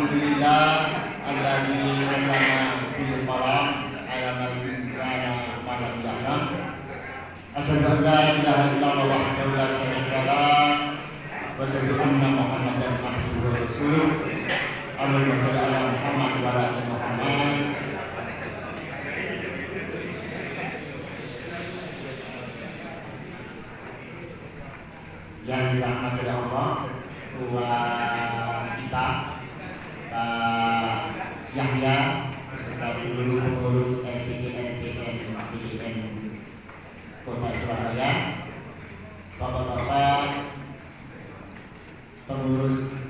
Alhamdulillah alladzi 'allama bil qalam 'allamal insana ma lam ya'lam. Asyhadu an la ilaha illallah wahdahu la syarika lah wa asyhadu anna Muhammadan abduhu wa rasuluh. Allahumma shalli ala Muhammad wa ala ali Muhammad. Yang dirahmati Allah, ketua kita Pak Yahya beserta seluruh pengurus LPJNPN PDN Kota Surabaya, bapak-bapak pengurus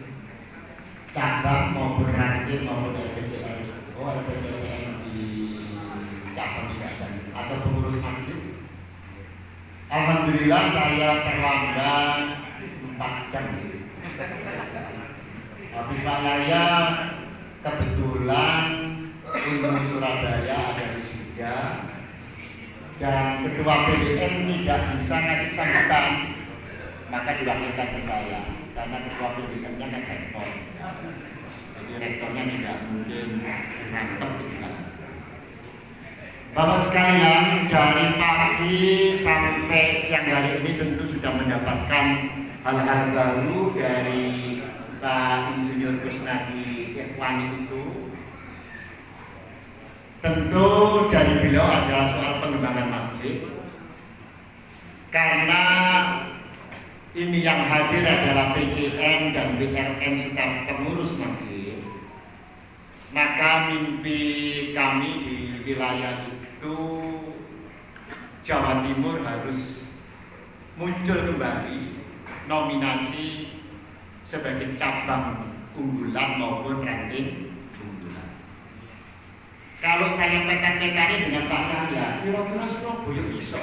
cabang maupun ranting maupun LPJN di cabang tidak ada, atau pengurus masjid. Alhamdulillah saya terlambat 4 jam. Habis Pak Yahya kebetulan Undang Surabaya ada wisuda dan ketua PDN tidak bisa ngasih sambutan, maka diwakilkan ke saya karena ketua PDN-nya kan rektor. Jadi rektornya tidak mungkin nangkep gitu kan. Bapak sekalian, dari pagi sampai siang hari ini tentu sudah mendapatkan hal-hal baru dari Pak Insinyur Kusnadi Ikhwani itu. Tentu dari beliau adalah soal pengembangan masjid, karena ini yang hadir adalah PCM dan BRM serta pengurus masjid. Maka mimpi kami di wilayah itu Jawa Timur harus muncul kembali nominasi sebagai cabang unggulan maupun ranting unggulan. Kalau saya pekan-pekani dengan Pak Yahya, kira-kira Surabaya iso.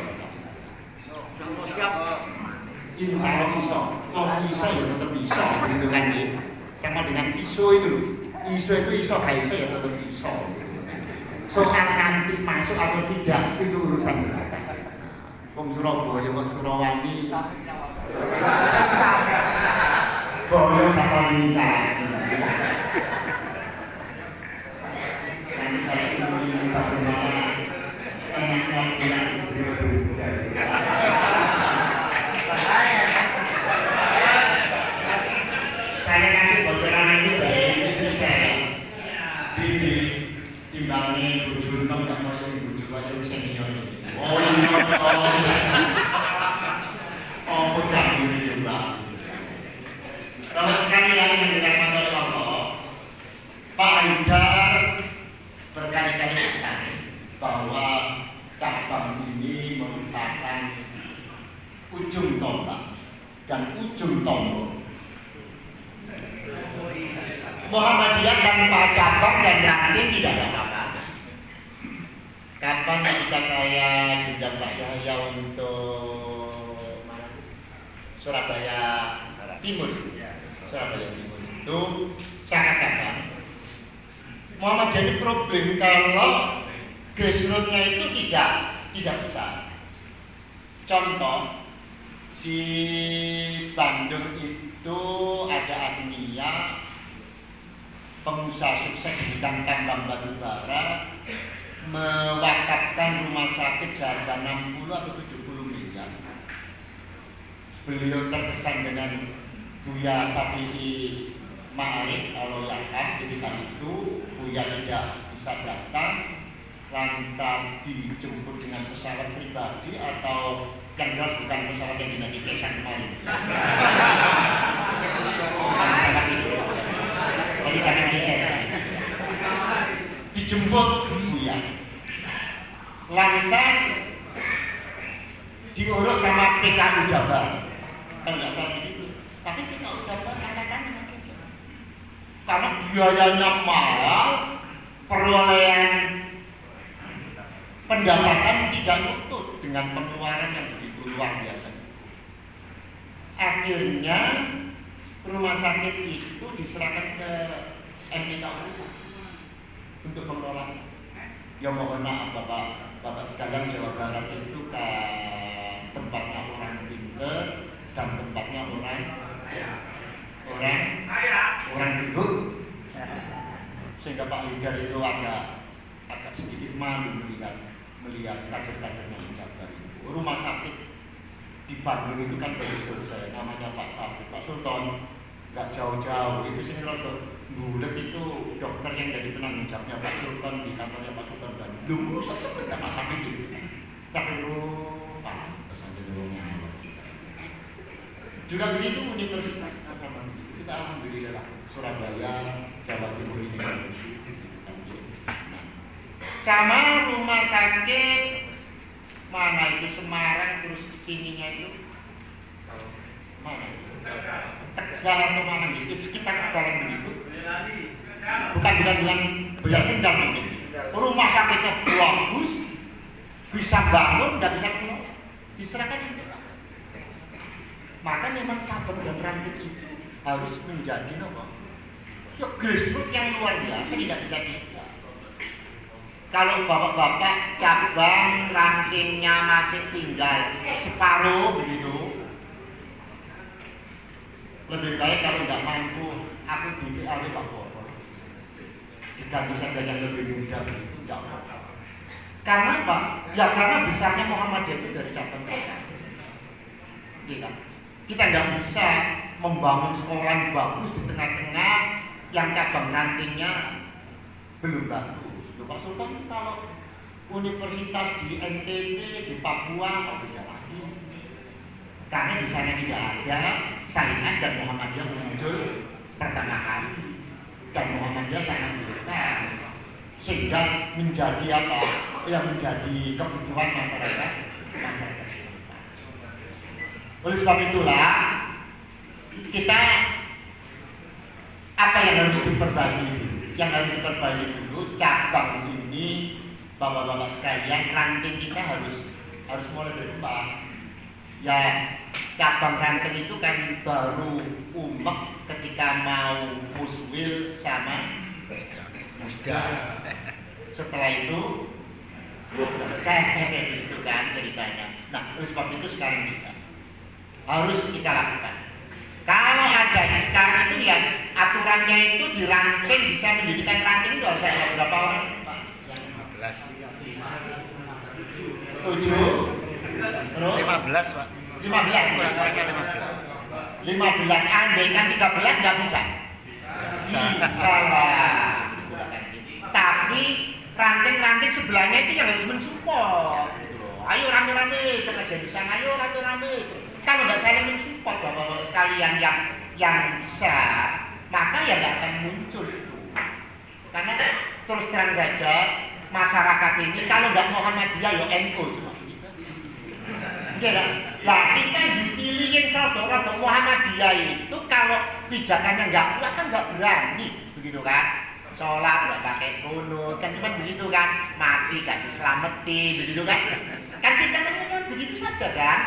Insya Allah iso. Kalau iso ya tetap iso, gitu kan ya. Sama dengan iso itu, iso gak iso ya tetap iso. Soal nanti masuk atau tidak itu urusan belakang. Wong Surabaya, wong Surawani, boyo bakal minta. Nanti saya ingin bagaimana enaknya punya istri berbudaya. Saya kasih bocoran itu dari istri saya. Bibi timbangnya bujur nom tak mau sing bujur aja senior ini. Oh iya, oh bocah ini juga. Kalau sekalian yang dirahmati oleh Allah, Pak Haidar berkali-kali pesan bahwa cabang ini merupakan ujung tombak dan ujung tombol. Muhammadiyah tanpa cabang dan ranting tidak ada apa-apa. Kapan ketika saya diundang Pak Yahya untuk Surabaya Timur, Surabaya Timur itu saya katakan Muhammadiyah ini problem kalau grassroots-nya itu tidak besar. Contoh di Bandung itu ada Agnia, pengusaha sukses di bidang tambang batu bara, mewakafkan rumah sakit seharga 60 atau 70 miliar. Beliau terkesan dengan Buya Safi'i Ma'arif Al-Yakam ketika itu Buya tidak bisa datang, lantas dijemput dengan pesawat pribadi atau yang jelas bukan pesawat yang dinaikin Kesan kemarin. Pesawat itu. Jadi jangan dijemput Buya, lantas diurus sama PKU Jabar, kan nggak salah begitu. Tapi PKU Jabar angkatan aja, karena biayanya mahal, perolehan pendapatan tidak nutut dengan pengeluaran yang begitu luar biasa. Akhirnya rumah sakit itu diserahkan ke MPK Pusat untuk mengelola. Ya mohon maaf Bapak sekalian, Jawa Barat itu kan tempatnya orang pinter dan tempatnya orang gendut. sehingga Pak Haidar itu agak sedikit malu melihat kader-kadernya di Jabar itu. Rumah sakit di Bandung itu kan baru selesai, namanya Pak Sabri, Pak Sultan, nggak jauh-jauh itu sini roto bulet itu dokter yang jadi penanggung jawabnya Pak Sultan di kantornya Pak Sultan Bandung, nggak Pak Sabri gitu. Tapi pantas aja dulunya. Juga begitu universitas sama kita alhamdulillah Surabaya, Jawa Timur ini sama rumah sakit mana itu Semarang terus sininya itu mana itu Tegal atau mana gitu sekitar Tegal begitu bukan dengan Boyolali Tegal mungkin rumah sakitnya bagus bisa bangun nggak bisa keluar diserahkan itu. Maka memang cabang dan ranting itu harus menjadi grassroots yang luar biasa, tidak bisa tidak. Kalau bapak-bapak cabang rantingnya masih tinggal separuh begitu, lebih baik kalau nggak mampu aku di PAW Pak Bopo diganti saja yang lebih muda begitu, nggak apa-apa. Karena apa? Ya karena besarnya Muhammadiyah itu dari cabang cabang. Kita nggak bisa membangun sekolah yang bagus di tengah-tengah yang cabang rantingnya belum bagus. Pak Sultan kalau universitas di NTT, di Papua, oh beda lagi. Karena di sana tidak ada saingan dan Muhammadiyah muncul pertama kali. Dan Muhammadiyah sangat besar sehingga menjadi apa? Ya menjadi kebutuhan masyarakat setempat. Oleh sebab itulah kita apa yang harus diperbaiki dulu? Yang harus diperbaiki dulu cabang ini, bapak-bapak sekalian, ranting kita harus mulai berkembang. Ya cabang ranting itu kan baru umek ketika mau muswil sama musda. Setelah itu selesai itu kan ceritanya. Nah, oleh sebab itu sekarang kita harus kita lakukan. Kalau ada sekarang itu ya aturannya itu di ranting bisa mendirikan ranting itu harus ada berapa orang? 15. 7 terus 15 Pak. 15 Kurang-kurangnya 15 andai kan 13 nggak bisa. Bisa lah. Tapi ranting-ranting sebelahnya itu yang harus mensupport. Ayo rame-rame bekerja di sana, ayo rame-rame. Kalau nggak saling mensupport bapak-bapak sekalian yang besar, maka ya nggak akan muncul itu. Karena terus terang saja masyarakat ini kalau nggak Muhammadiyah ya NU cuma begitu. Iya kan? Lah kita dipilihin saudara Muhammadiyah itu kalau pijakannya nggak kuat kan nggak berani, begitu kan? Sholat nggak pakai kunut kan cuma begitu kan? Mati nggak diselamatin, begitu kan? Kan kita kan begitu saja kan?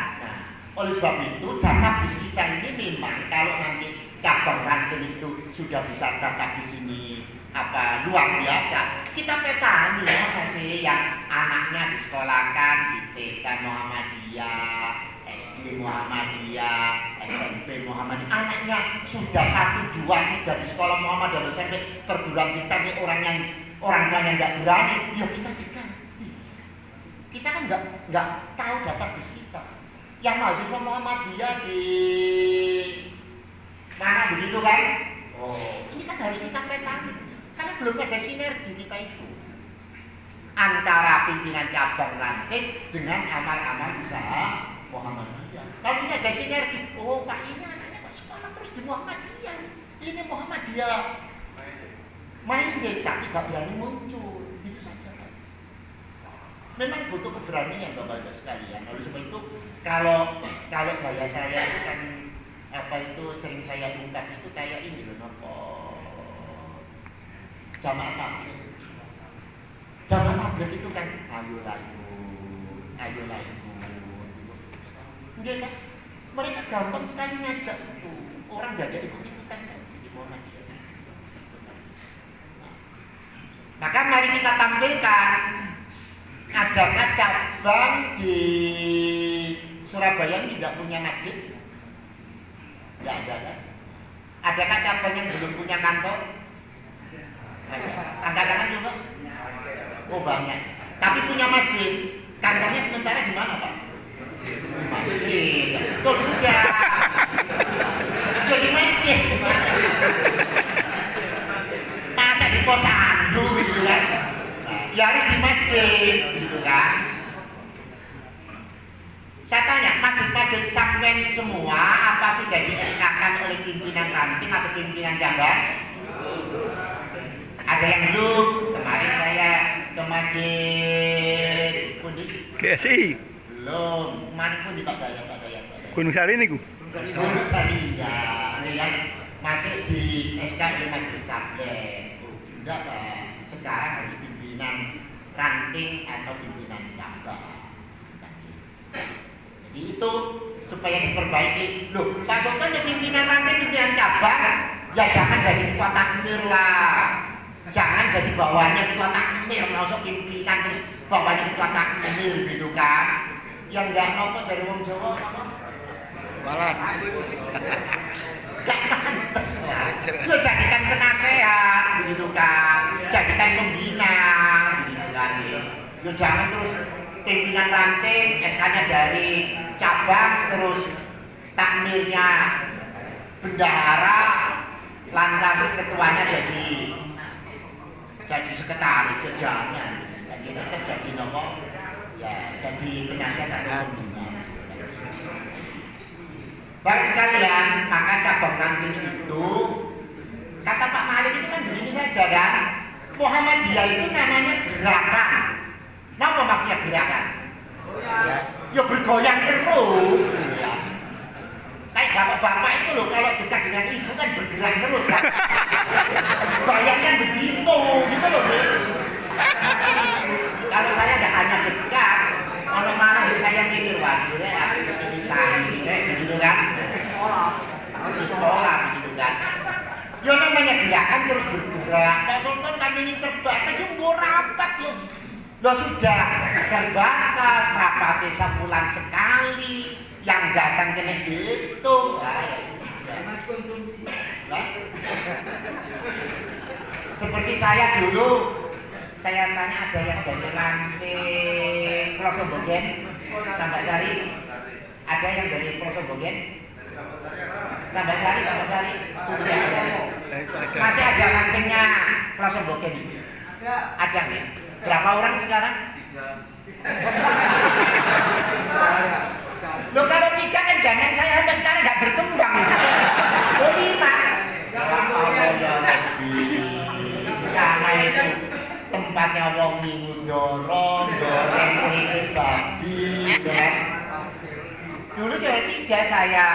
Oleh sebab itu database kita ini memang kalau nanti cabang ranting itu sudah bisa database ini apa luar biasa, kita petani mana sih yang anaknya disekolahkan di TK Muhammadiyah, SD Muhammadiyah, SMP Muhammadiyah, anaknya sudah 1, 2, 3 di sekolah Muhammadiyah sampai perguruan tinggi orang tuanya nggak berani, yuk kita diganti. Kita kan nggak tahu database kita. Yang mahasiswa Muhammadiyah di mana begitu kan? Oh, ini kan harus kita petani. Karena belum ada sinergi kita itu antara pimpinan cabang ranting dengan amal-amal usaha Muhammadiyah. Kalau ini ada sinergi, oh Pak ini anaknya kok sekolah terus di Muhammadiyah. Ini Muhammadiyah main deh, tapi gak berani muncul. Itu saja kan. Memang butuh keberanian Bapak-Bapak sekalian. Oleh sebab itu kalau gaya saya itu kan apa itu sering saya ungkap itu kayak ini loh jamaah tabligh. Jamaah tabligh itu kan ayolah ibu. Enggak kan? Mereka gampang sekali ngajak itu. Orang diajak ikut-ikutan saja di Muhammadiyah. Maka mari kita tampilkan adakah cabang di Surabaya tidak punya masjid? Tidak ada kan? Adakah cabang yang belum punya kantor? Angkat tangan coba. Oh banyak. Tapi punya masjid. Kantornya sementara di mana Pak? Masjid. Betul sudah. Jadi masjid. Masa di posyandu gitu kan? Ya harus di masjid gitu kan? Saya tanya, masjid-masjid sampean semua apa sudah di-SK-kan oleh pimpinan ranting atau pimpinan cabang? Ada yang belum. Kemarin saya ke masjid Pundi? KSI. Belum. Kemarin pun di Pak Dayat. Gunung Sari niku. Gunung Sari ya. Ini kan masih di SK oleh Majelis Tablet. Enggak Pak. Sekarang harus pimpinan ranting atau pimpinan cabang. Jadi itu supaya diperbaiki. Loh, Pak Sultan ya pimpinan ranting, pimpinan cabang, ya jangan jadi ketua takmir lah. Jangan jadi bawahannya ketua takmir, langsung pimpinan terus bawahannya ketua takmir gitu kan. Yang enggak nopo dari wong Jawa apa? Walat. Gak pantas lah. Lo jadikan penasehat begitu kan. Jadikan pembina begitu kan. Lo jangan terus pimpinan ranting, SK-nya dari cabang, terus takmirnya bendahara, lantas ketuanya jadi sekretaris sejauhnya. Dan kita tetap jadi nopo, ya jadi penasihat atau pembina. Baik sekalian, maka cabang ranting itu kata Pak Malik itu kan begini saja kan. Muhammadiyah itu namanya gerakan. Apa maksudnya gerakan? Ya bergoyang terus. Kayak bapak-bapak itu loh kalau dekat dengan ibu kan bergerak terus kan. Bayangkan begitu, gitu loh. Kalau saya tidak hanya dekat, mana-mana saya mikir waduh deh, aku ketulis tadi, begitu kan? Di sekolah begitu kan? Ya namanya gerakan terus bergerak. Pak Sultan kami ini terbatas, jumbo rapat yuk. Loh sudah terbatas, rapatnya sebulan sekali, yang datang kena dihitung. Mas konsumsi. Seperti saya dulu, saya tanya ada yang dari ranting Pelosok Bogen, Tambak Sari. Ada yang dari Pelosok Bogen? Tambak Sari. Masih ada rantingnya Pelosok Bogen ini? Ada nih. Berapa orang sekarang? 3. Loh kalau 3 kan zaman saya sampai sekarang nggak berkembang. Oh 5. Ya Rabbi. Di sana itu tempatnya wong minggu dorong, goreng keripik babi, kan? Dulu dari 3 saya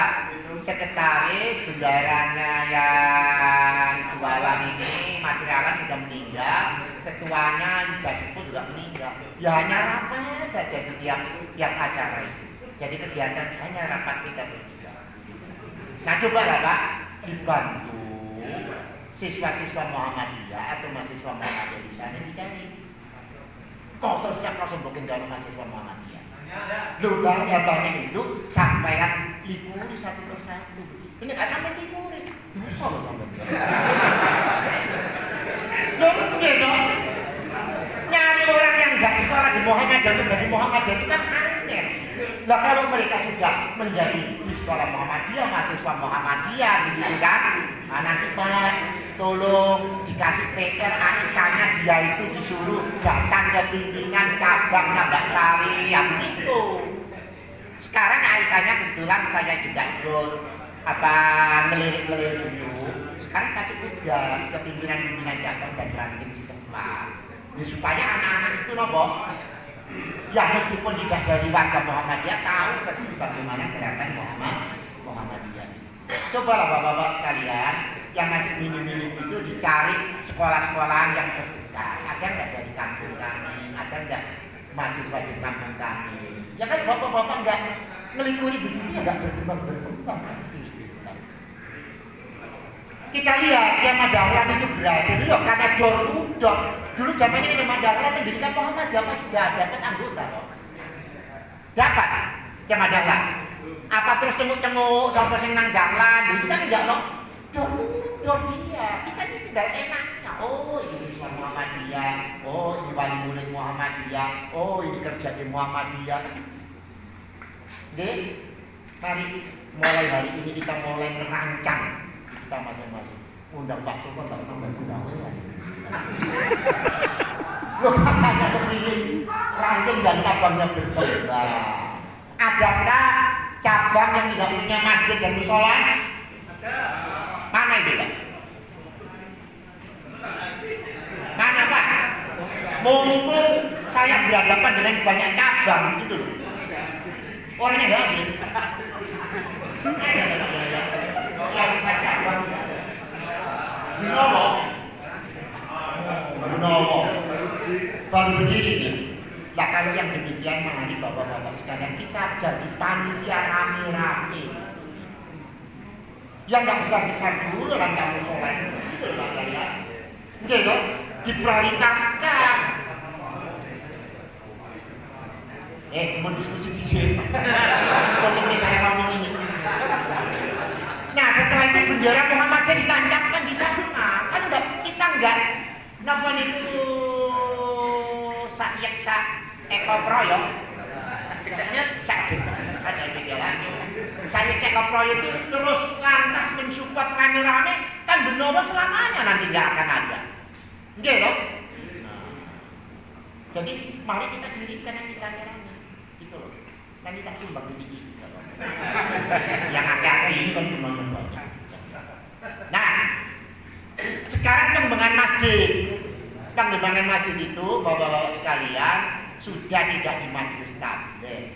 sekretaris, bendaranya yang jualan ini, materialan sudah meninggal, ketuanya sudah sepuh juga meninggal. Ya hanya rapat saja di tiap acara itu. Jadi kegiatan hanya rapat kita bertiga. Nah coba lah Pak, dibantu siswa-siswa Muhammadiyah atau mahasiswa Muhammadiyah di sana dicari. Kok setiap langsung bikin dalam mahasiswa Muhammadiyah. Banyak itu sampai liburi satu persatu. Ini nggak sampai liburi, dosa loh sampai. Gitu. Nyari orang yang nggak sekolah di Muhammadiyah untuk jadi Muhammadiyah itu kan aneh. Lah kalau mereka sudah menjadi di sekolah Muhammadiyah, mahasiswa Muhammadiyah, begitu kan? Nah, nanti Pak, tolong dikasih PR AIK-nya dia itu disuruh datang ke pimpinan cabang Tambak Sari, ya begitu. Sekarang AIK-nya kebetulan saya juga ikut ngelirik-ngelirik itu. Sekarang kasih tugas ke pimpinan-pimpinan cabang dan ranting setempat. Ya, supaya anak-anak itu nopo, ya meskipun tidak dari warga Muhammadiyah tahu persis bagaimana gerakan Muhammadiyah. Cobalah bapak-bapak sekalian yang masih minim-minim itu dicari sekolah-sekolahan yang terdekat. Ada nggak dari kampung kami? Ada nggak mahasiswa di kampung kami? Ya kan bapak-bapak nggak ngelikuri begitu ya nggak berkembang nanti. Kita lihat yang Madahlan itu berhasil loh karena door to door. Dulu zamannya ini Madahlan pendidikan Muhammadiyah apa sudah dapat anggota loh. Dapat yang Madahlan. Apa terus tengok-tengok sampai sing nang Dahlan itu kan enggak loh. Door dia. Kita ini tidak enaknya. Oh ini Islam Muhammadiyah, oh ini wali murid Muhammadiyah, oh ini kerja di Muhammadiyah. Oke, mari mulai hari ini kita mulai merancang kita masing-masing. Undang Pak Sultan tak nambah gawean. Lo katanya kepingin ranking dan cabangnya berkembang. Adakah cabang yang tidak punya masjid dan musola? Ada. Mana itu Pak? Mana Pak? Mumpung saya berhadapan dengan banyak cabang gitu loh. Orangnya nggak ada. Yang bisa cabang Binomo. Baru berdiri nih. Nah kalau yang demikian mari bapak-bapak sekalian kita jadi panitia rame-rame. Yang nggak besar-besar dulu orang kamu sholat gitu loh kalian. Gitu, diprioritaskan. Mau diskusi di sini. Kalau saya ngomong ini. Nah setelah itu bendera Muhammadiyah ditancapkan di sana. Kan kita enggak napa itu sak Eko Proyo. Saya Eko Proyo itu terus lantas mensupport rame-rame kan Benowo selamanya nanti nggak akan ada. Gitu loh. Jadi mari kita dirikan nanti rame-rame. Gitu loh. Nanti tak sumbang di sini. Yang ada ini kan cuma yang banyak. Nah, sekarang pengembangan masjid. Pengembangan masjid itu bapak-bapak sekalian sudah tidak di majelis taklim.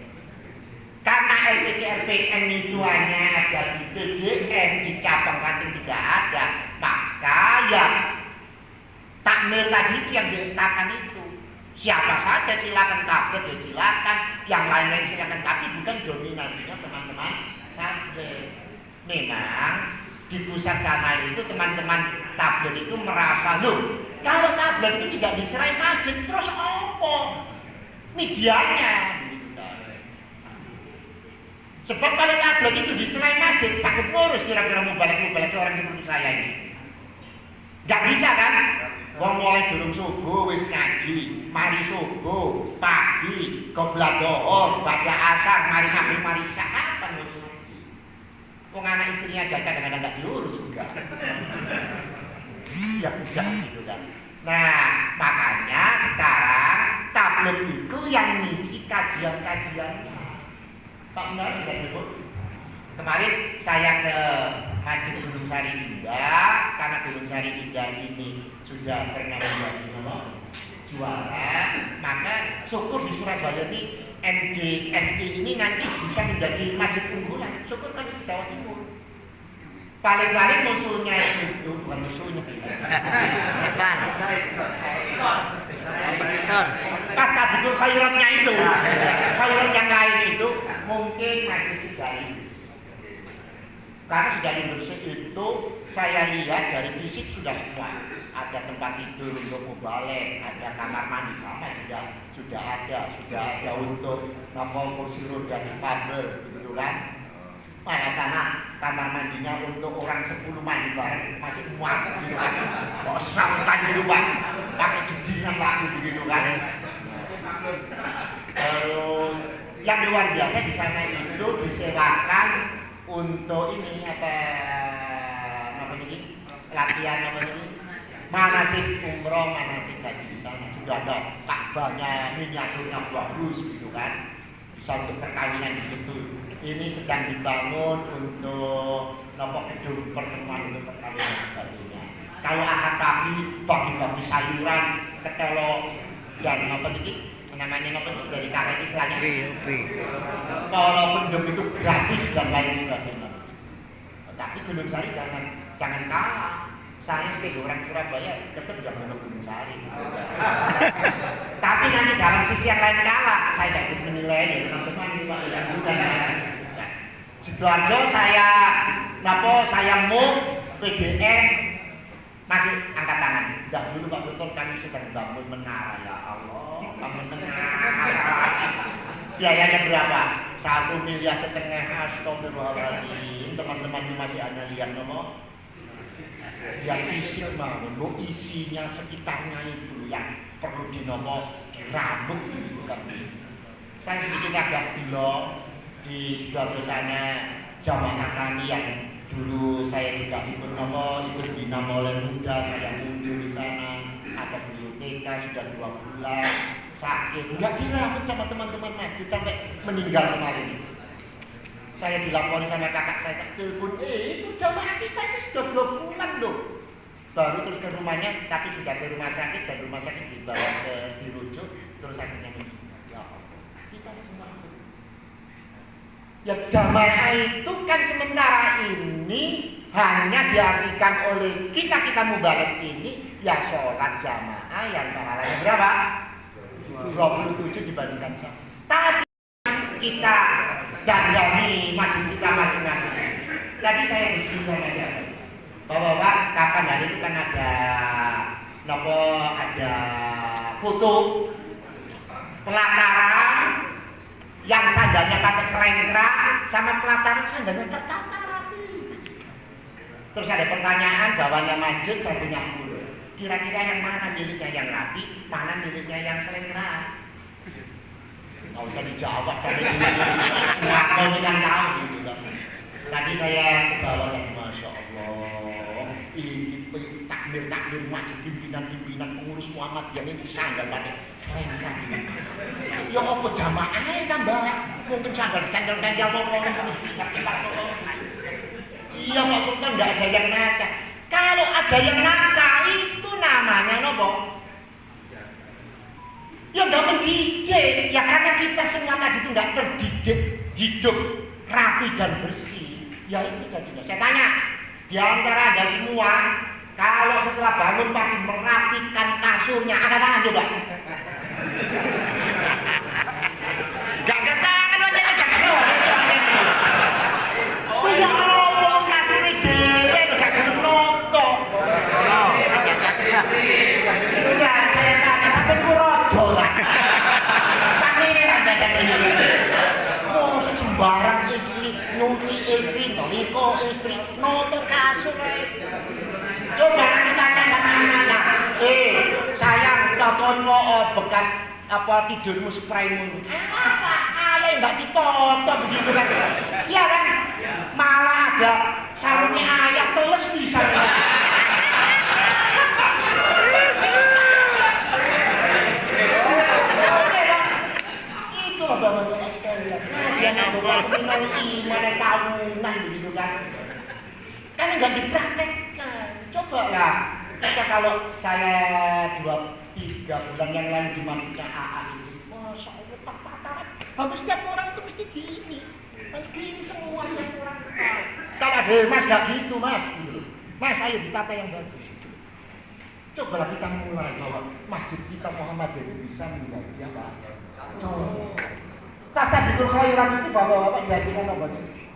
Karena LPC-RPM itu hanya ada di PDM, di cabang ranting tidak ada, maka ya takmir tadi itu yang diistakan itu. Siapa saja silakan takbir ya silakan, yang lain-lain silakan, tapi bukan dominasinya teman-teman takbir. Memang di pusat sana itu teman-teman takbir itu merasa loh, kalau takbir itu tidak diserai masjid terus apa? Medianya. Sebab kalau takbir itu diserai masjid sakit ngurus kira-kira mau balik orang seperti saya ini. Gak bisa kan? Wong mulai durung subuh wis ngaji, mari subuh, pagi, qobla dohor, baca asar, mari maghrib, mari isya, kapan ngurus ngaji? Wong anak istrinya aja kadang-kadang enggak diurus juga. Ya udah gitu kan. Nah, makanya sekarang tablet itu yang ngisi kajian-kajiannya. Pak Benar sudah nyebut. Kemarin saya ke Masjid Gunung Sari Indah, karena Gunung Sari Indah ini sudah pernah menjadi juara, maka syukur di Surabaya ini MGSI ini nanti bisa menjadi masjid unggulan. Syukur kan di Jawa Timur. Paling-paling musuhnya itu bukan musuhnya kompetitor. pas tabikul khairatnya itu, khairat yang lain itu mungkin masjid sekaligus. Karena sudah Indonesia itu saya lihat dari fisik sudah semua. Ada tempat tidur untuk mubalik, ada kamar mandi sama sudah ada untuk nomor kursi roda difabel, begitu kan? Pada sana kamar mandinya untuk orang 10 mandi bareng masih muat, gitu kan? Kok sekali gitu Pak, pakai jedingan lagi begitu kan? Terus yang luar biasa di sana itu disewakan untuk ini apa ini latihan apa ini manasik umroh, manasik haji di sana sudah ada Ka'bahnya, miniaturnya bagus gitu kan, bisa untuk perkawinan di situ. Ini sedang dibangun untuk gedung pertemuan untuk perkawinan dan sebagainya. Kalau ahad pagi bagi-bagi sayuran, ketelok dan apa ini namanya dari karet istilahnya. Kalau pendem itu gratis dan lain sebagainya. Tapi Gunung Sari jangan kalah. Saya sebagai orang Surabaya tetap jangan Gunung Sari. Tapi nanti dalam sisi yang lain kalah, saya dapat menilai ya teman-teman ini Pak yang bukan. Sidoarjo saya mau PDN masih angkat tangan. Dulu Pak Sultan kami sedang bangun menara, ya Allah, bangun menara. Biayanya berapa? 1,5 miliar. Astagfirullahaladzim. Teman-teman ini masih hanya lihat nomor Yang fisik mah, isinya sekitarnya itu yang perlu dinomo dirambut gitu kan. Saya sedikit agak belok di Sidoarjo sana, jamaah kami yang dulu saya juga ikut bina oleh muda, saya muncul di sana, ada guru TK sudah 2 bulan, sakit, nggak dirawat sama teman-teman masjid sampai meninggal kemarin. Saya dilapori sama kakak saya, tak telepon, itu jamaah kita itu sudah 2 bulan loh. Baru terus ke rumahnya, tapi sudah ke rumah sakit, dan rumah sakit dibawa dirujuk, terus akhirnya meninggal. Ya Allah, kita semua. Ya jamaah itu kan sementara ini hanya diartikan oleh kita mubalek ini ya sholat jamaah yang pahalanya berapa? 27 dibandingkan saya. Tapi kita dandani masjid kita masing-masing. Tadi saya diskusi sama siapa? Bapak-bapak, kapan hari itu kan ada foto pelataran yang sandalnya pakai selengkrak sama pelataran sandalnya tertata rapi. Terus ada pertanyaan, bawahnya masjid saya punya guru. Kira-kira yang mana miliknya yang rapi, mana miliknya yang selengkrak? Nggak usah dijawab sampai ini. Semua kau kan tahu gitu kan. Tadi saya ke bawah yang Masya Allah, ini takbir masjid pimpinan pengurus Muhammadiyah ini sandal pakai selengkrak ini. Ya apa jamaah tambah mungkin sandal iya maksudnya nggak ada yang nakal. Kalau ada yang nakal itu namanya nopo? Ya nggak mendidik. Ya karena kita semua tadi itu nggak terdidik hidup rapi dan bersih. Ya itu jadinya. Saya tanya, di antara Anda semua, kalau setelah bangun pagi merapikan kasurnya, angkat tangan coba. Gak angkat tangan aja, gak ya ngomong kasurnya dewe, gak notok. Enggak, saya tanya sampai kurojo lah. Pangeran aja ini. Oh, sembarang istri, nyuci istri, noliko istri, notok kasur. Coba kita tanya sama anaknya. Sayang, tonton mau bekas apa tidurmu spraymu. Apa? Ayah nggak ditotok begitu kan? Iya kan? Malah ada sarungnya ayah teles bisa. Itulah bapak-bapak sekalian. Dia nambah minimal iman tahunan begitu kan? Kan nggak dipraktekkan. Coba lah, kita kalau saya 2-3 bulan yang lalu di masjidnya AA ini, Masya Allah, tata hampir setiap orang itu mesti gini. Gini semuanya orang. Kalau ada mas gak gitu mas. Mas ayo ditata yang bagus. Cobalah kita mulai bahwa masjid kita Muhammadiyah ini bisa menjadi apa? Contoh. Tastabikul khairat itu bapak-bapak jadikan apa sih?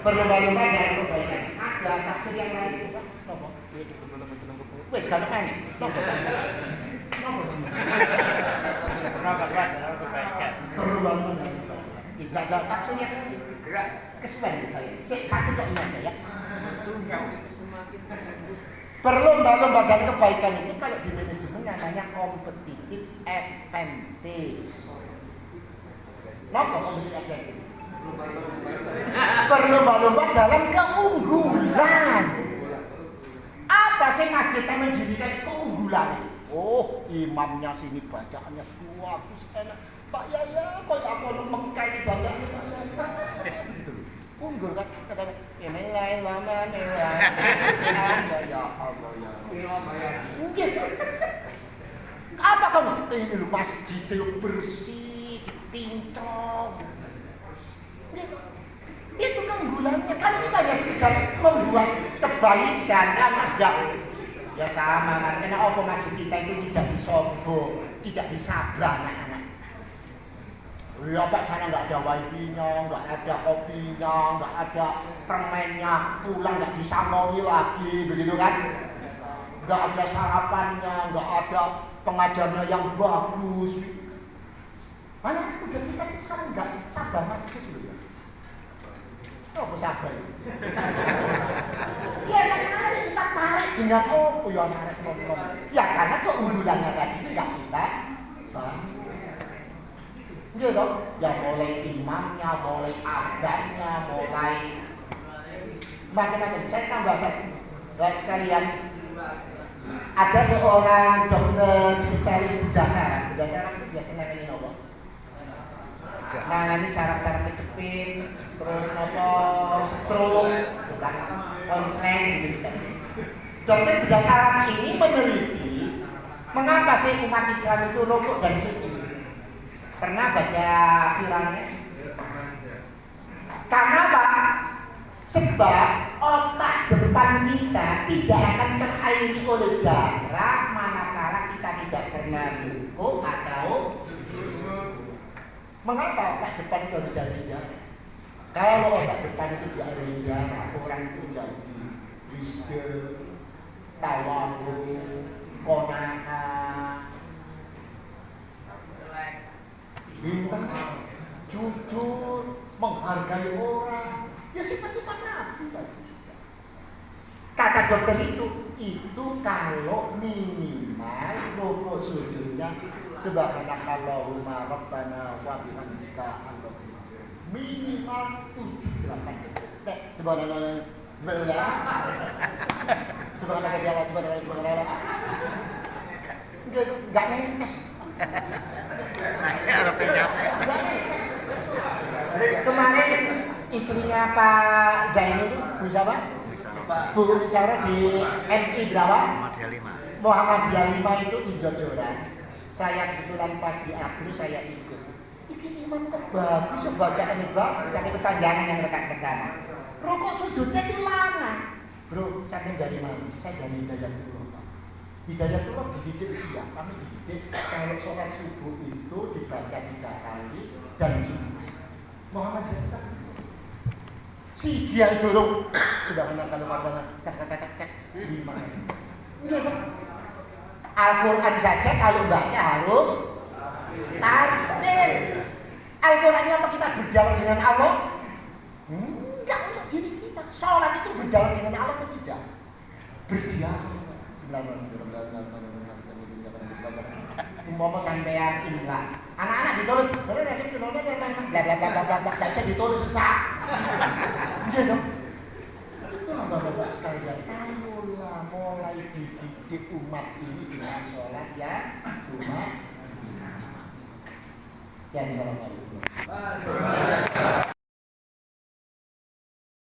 Berlomba-lomba dalam kebaikan. Ada tafsir yang lain juga. Nopo. Wes kalau mana? Nopo. Nopo. Berlomba-lomba dalam kebaikan. Berlomba-lomba. Tidak ada tafsir yang gerak. Kesuwen saya. Satu kok ini aja ya. Berlomba-lomba dalam kebaikan itu kalau di manajemen namanya competitive advantage. Nopo competitive advantage? Berlomba-lomba dalam keunggulan. Apa sih masjid yang mendirikan keunggulan? Oh, imamnya sini bacaannya bagus enak. Pak Yaya, kok aku mengkai di bacaan saya. Gitu loh. Unggul kan? Kata nilai lama nilai. Ya Allah ya. Mungkin. Apa kamu? Ini loh masjid itu bersih, tincong. Itu keunggulannya. Kan kita hanya sekedar membuat kebaikan kan mas gak? Ya sama kan. Karena apa masjid kita itu tidak disombong, tidak disabrak anak-anak. Ya Pak, sana nggak ada wifi-nya, nggak ada kopinya, nggak ada permennya, pulang nggak disangoni lagi, begitu kan? Nggak ada sarapannya, nggak ada pengajarnya yang bagus. Mana udah kita sekarang nggak sabar masjid loh ya. Oh, sabar. dengan oh yang arek nom-nom. Ya karena keunggulannya tadi itu nggak kita bangun. Gitu, ya mulai imamnya, mulai adanya, mulai macam-macam. Saya tambah satu, baik sekalian. Ada seorang dokter spesialis bedah saraf. Bedah saraf itu biasanya ini apa? Nah, ini saraf-saraf kejepit, terus nopo stroke, bukan konslen gitu kan. Dokter bedah saraf ini meneliti mengapa sih umat Islam itu rukuk dan sujud. Pernah baca firmannya? Karena apa? Sebab otak depan kita tidak akan terairi oleh darah manakala kita tidak pernah rukuk atau sujud. Mengapa otak depan itu harus diairi darah? Kalau otak depan itu diairi darah, orang itu jadi wisda, tawadhu, qanaah, bintang, jujur, menghargai orang. Ya sifat-sifat Nabi tadi. Kata dokter itu kalau minimal rukuk sujudnya subhanakallahumma rabbana wa bihamdika Allahumma minimal 7-8 detik. Subhanallah. Enggak netes. Ada penyap. Kemarin istrinya Pak Zaini itu Bu siapa? Bu Misara di MI berapa? Muhammadiyah 5 itu di Jodoran. Saya kebetulan pas di Agro saya ikut. Ini imam kok bagus, bacaannya bagus, tapi kepanjangan yang rekan pertama. Rukuk sujudnya itu lama. Bro, saya dari mana? Saya dari Hidayatullah. Hidayatullah dididik dia, kami dididik kalau sholat subuh itu dibaca 3 kali dan Jumat. Muhammad datang. Si dia itu dong. Sudah kena kalau kata 5. Iya, Al-Quran saja kalau baca harus tartil. Al-Qurannya apa kita berdialog dengan Allah? Enggak, untuk diri kita. Sholat itu berdialog dengan Allah atau tidak? Berdialog. Umpama sampean imla. Anak-anak ditulis, tidak bisa ditulis susah. Gitu. Itulah Bapak-bapak sekalian. Ayolah mulai dididik umat ini dengan sholat ya Jumat. Sekian, assalamualaikum.